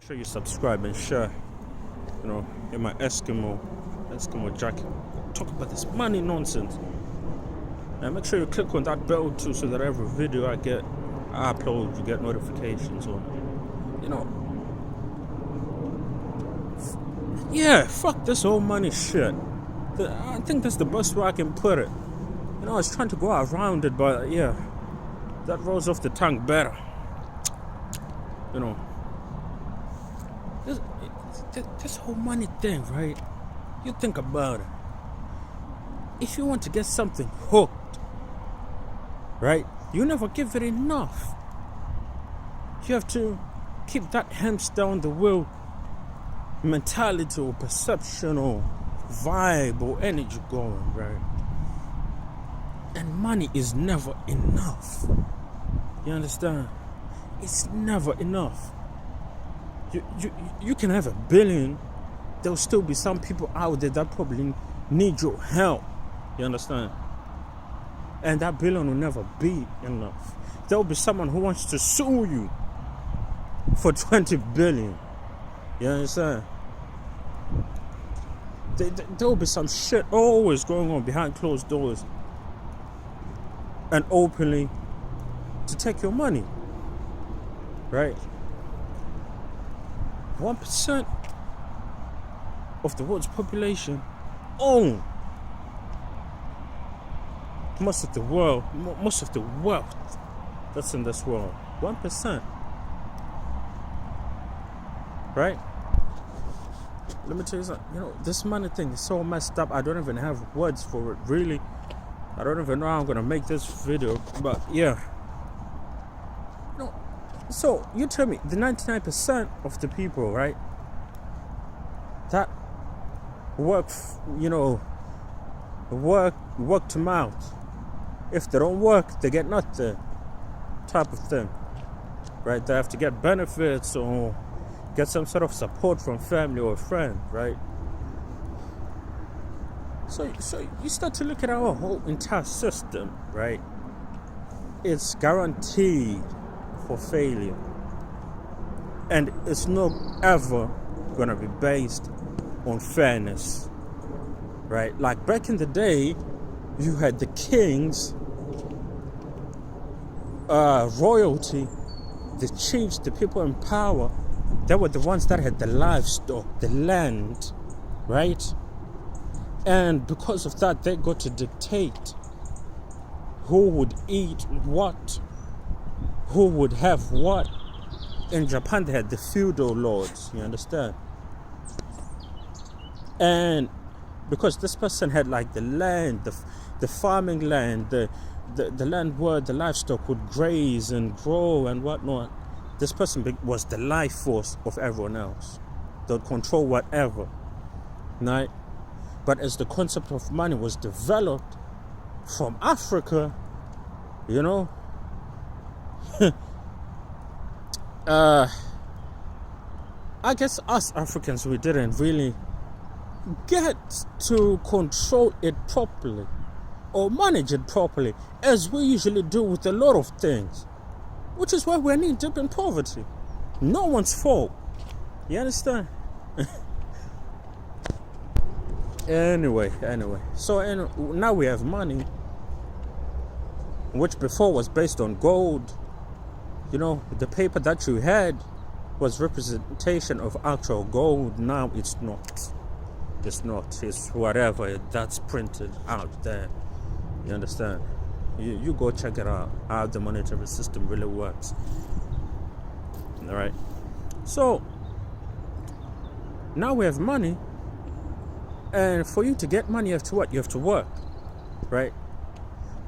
Make sure you subscribe and share. In my Eskimo jacket. Talk about this money nonsense. And make sure you click on that bell too, so that every video I upload, you get notifications on. Yeah, fuck this whole money shit. I think that's the best way I can put it. I was trying to go around it, but yeah, that rolls off the tongue better. This whole money thing, right? You think about it. If you want to get something hooked, right, you never give it enough. You have to keep that hamster on the wheel mentality or perception or vibe or energy going, right? And money is never enough. You understand? It's never enough. You can have $1 billion. There'll still be some people out there that probably need your help. You understand? And that $1 billion will never be enough. There'll be someone who wants to sue you for $20 billion. You understand? There'll be some shit always going on behind closed doors and openly to take your money. Right? 1% of the world's population own most of the wealth that's in this world. 1%. Right? Let me tell you something. This money thing is so messed up. I don't even have words for it, really. I don't even know how I'm gonna make this video, but yeah. So you tell me, the 99% of the people, right, that work to mouth. If they don't work, they get nothing, type of thing, right? They have to get benefits or get some sort of support from family or a friend, right? So you start to look at our whole entire system, right? It's guaranteed for failure, and it's not ever gonna be based on fairness, right? Like back in the day, you had the kings, royalty, the chiefs, the people in power. They were the ones that had the livestock, the land, right? And because of that, they got to dictate who would eat what, who would have what. In Japan, they had the feudal lords, you understand? And because this person had like the land, the farming land, the land where the livestock would graze and grow and whatnot, this person was the life force of everyone else. They would control whatever, right? But as the concept of money was developed from Africa, I guess us Africans, we didn't really get to control it properly or manage it properly, as we usually do with a lot of things, which is why we're knee deep in poverty. No one's fault. You understand? Anyway. So now we have money, which before was based on gold. The paper that you had was representation of actual gold. Now it's not. It's whatever that's printed out there. You understand? You go check it out, how the monetary system really works. All right. So now we have money, and for you to get money, you have to what? You have to work, right?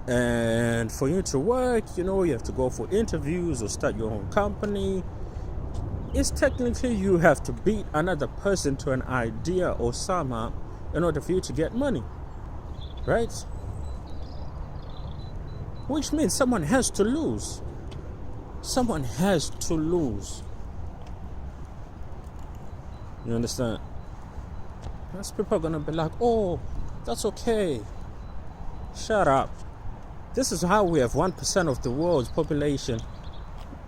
And for you to work, you have to go for interviews or start your own company. It's technically you have to beat another person to an idea or somehow in order for you to get money, right? Which means someone has to lose. Someone has to lose. You understand? Most people are going to be like, oh, that's okay. Shut up. This is how we have 1% of the world's population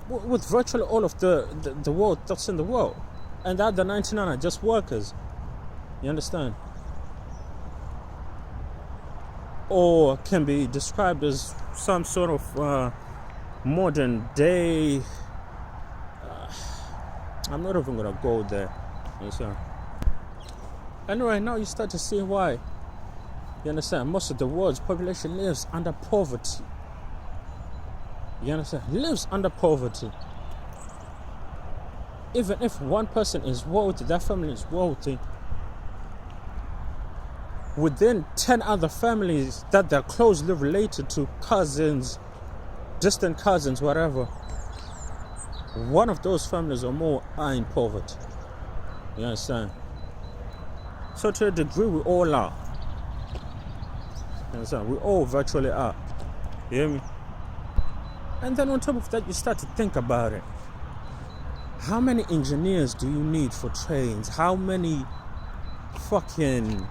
with virtually all of the world that's in the world. And the other 99 are just workers. You understand? Or can be described as some sort of modern day. I'm not even gonna go there. You understand? Anyway, now you start to see why. You understand? Most of the world's population lives under poverty. You understand? Lives under poverty. Even if one person is wealthy, that family is wealthy, within 10 other families that they're closely related to, cousins, distant cousins, whatever, one of those families or more are in poverty. You understand? So to a degree, we all are. You understand? We all virtually are. You hear me? And then on top of that, you start to think about it. How many engineers do you need for trains? How many fucking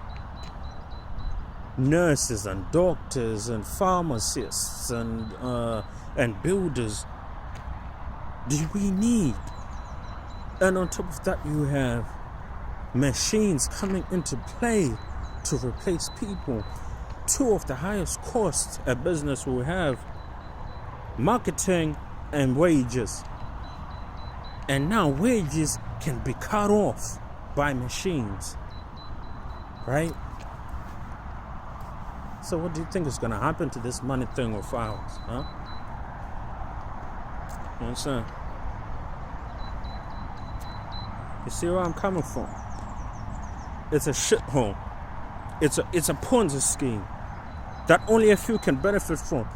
nurses and doctors and pharmacists and builders do we need? And on top of that, you have machines coming into play to replace people. Two of the highest costs a business will have: marketing and wages. And now wages can be cut off by machines, right? So what do you think is going to happen to this money thing of ours, huh? You understand? You see where I'm coming from? It's a shithole. It's a Ponzi scheme that only a few can benefit from,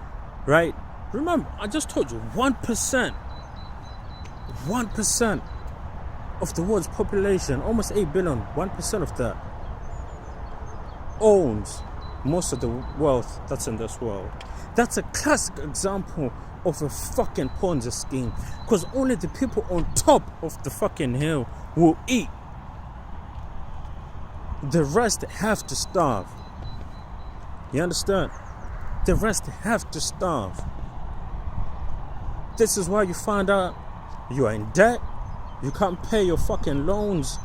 right? Remember, I just told you 1% of the world's population, almost 8 billion, 1% of that owns most of the wealth that's in this world. That's a classic example of a fucking Ponzi scheme, because only the people on top of the fucking hill will eat. The rest have to starve. You understand? The rest have to starve. This is why you find out you are in debt. You can't pay your fucking loans.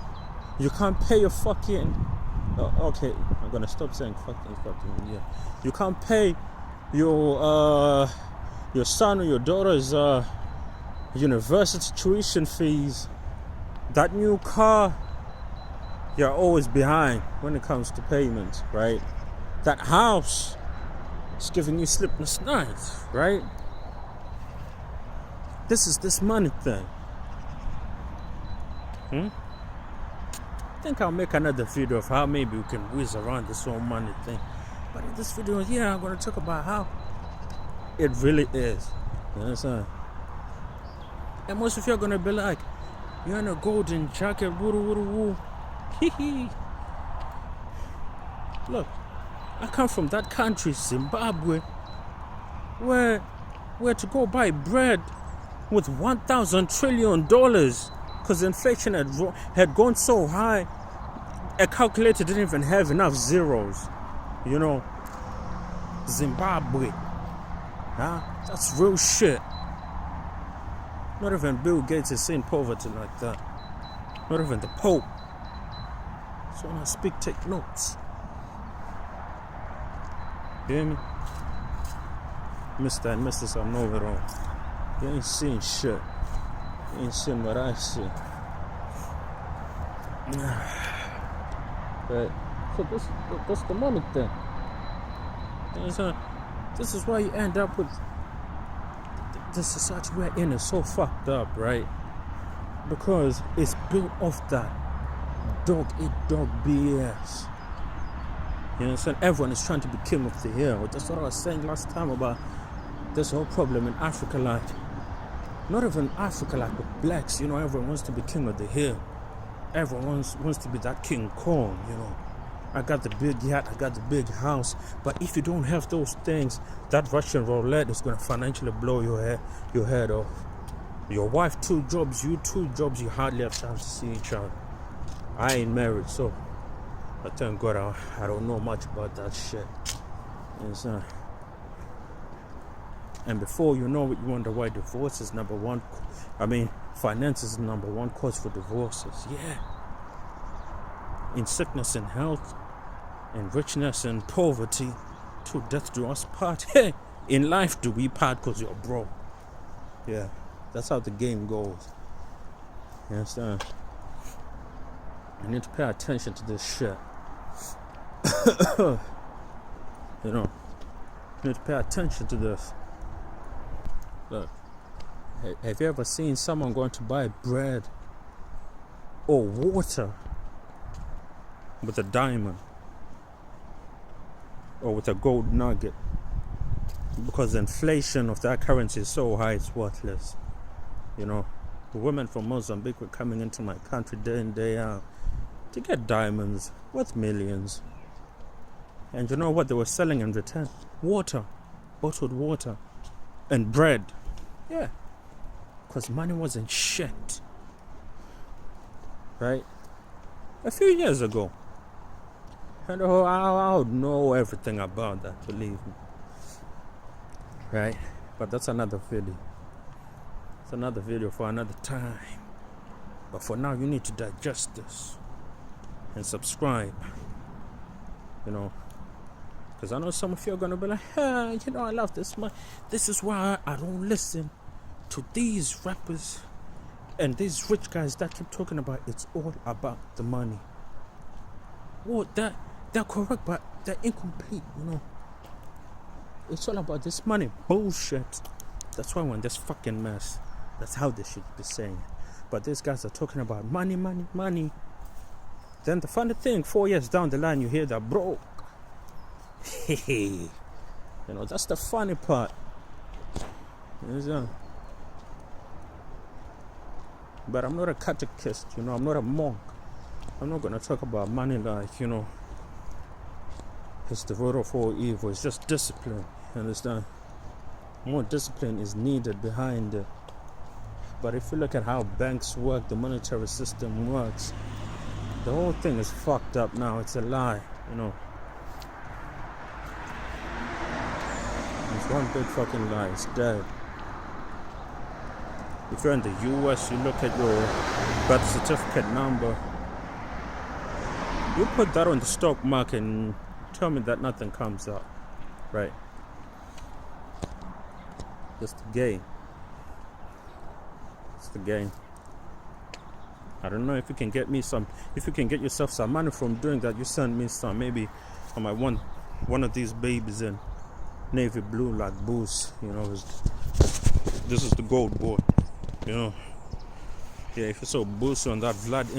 You can't pay your fucking... okay, I'm gonna stop saying fucking, yeah. You can't pay your son or your daughter's university tuition fees. That new car, you're always behind when it comes to payments, right? That house is giving you sleepless nights, right? This is this money thing. I think I'll make another video of how maybe we can whiz around this whole money thing. But in this video here, I'm going to talk about how it really is. You understand? And most of you are going to be like, you're in a golden jacket, woo. Hee. Look, I come from that country, Zimbabwe, where to go buy bread with $1,000 trillion, because inflation had gone so high, a calculator didn't even have enough zeros. You know, Zimbabwe, huh? That's real shit. Not even Bill Gates is seeing poverty like that. Not even the Pope. So when I speak, take notes. You hear me? Mr. and Mrs. I know it all. You ain't seeing shit. You ain't seeing what I see. But so that's the money thing. This is why you end up with the society we're in is so fucked up, right? Because it's built off that dog eat dog BS. You understand? Everyone is trying to be king of the hill. That's what I was saying last time about this whole problem in Africa. Like, not even Africa, like with blacks, you know, everyone wants to be king of the hill. Everyone wants to be that King Kong, you know. I got the big yacht, I got the big house. But if you don't have those things, that Russian roulette is going to financially blow your head off. Your wife 2 jobs, you 2 jobs, you hardly have time to see each other. I ain't married, so I thank God I don't know much about that shit. You understand? And before you know it, you wonder why divorce is number one. I mean, Finance is the number one cause for divorces. Yeah. In sickness and health, in richness and poverty, till death do us part. Hey, in life do we part because you're broke. Yeah, that's how the game goes. You understand? You need to pay attention to this shit. You know, you need to pay attention to this. Look, have you ever seen someone going to buy bread or water with a diamond or with a gold nugget? Because the inflation of that currency is so high, it's worthless. You know, women from Mozambique were coming into my country day in, day out to get diamonds worth millions. And you know what they were selling in return? Water, bottled water, and bread. Yeah, because money wasn't shit. Right? A few years ago. And I would know everything about that, believe me. Right? But that's another video. It's another video for another time. But for now, you need to digest this and subscribe. You know, because I know some of you are going to be like, hey, you know, I love this man. This is why I don't listen to these rappers and these rich guys that keep talking about it's all about the money. Well, they're correct, but they're incomplete, you know. It's all about this money. Bullshit. That's why we're in this fucking mess. That's how they should be saying. But these guys are talking about money, money, money. Then the funny thing, 4 years down the line, you hear that broke. You know, that's the funny part. But I'm not a catechist, you know, I'm not a monk. I'm not going to talk about money like, you know, it's the root of all evil. It's just discipline, you understand? More discipline is needed behind it. But if you look at how banks work, the monetary system works, the whole thing is fucked up now. It's a lie, you know. It's one big fucking lie. It's dead. If you're in the US, you look at your birth certificate number. You put that on the stock market and tell me that nothing comes up, right? It's the game. It's the game. I don't know if you can get me some. If you can get yourself some money from doing that, you send me some. Maybe I might want one of these babies in navy blue like Boost. You know, this is the gold boy. You know, yeah. If you saw Boost on that Vlad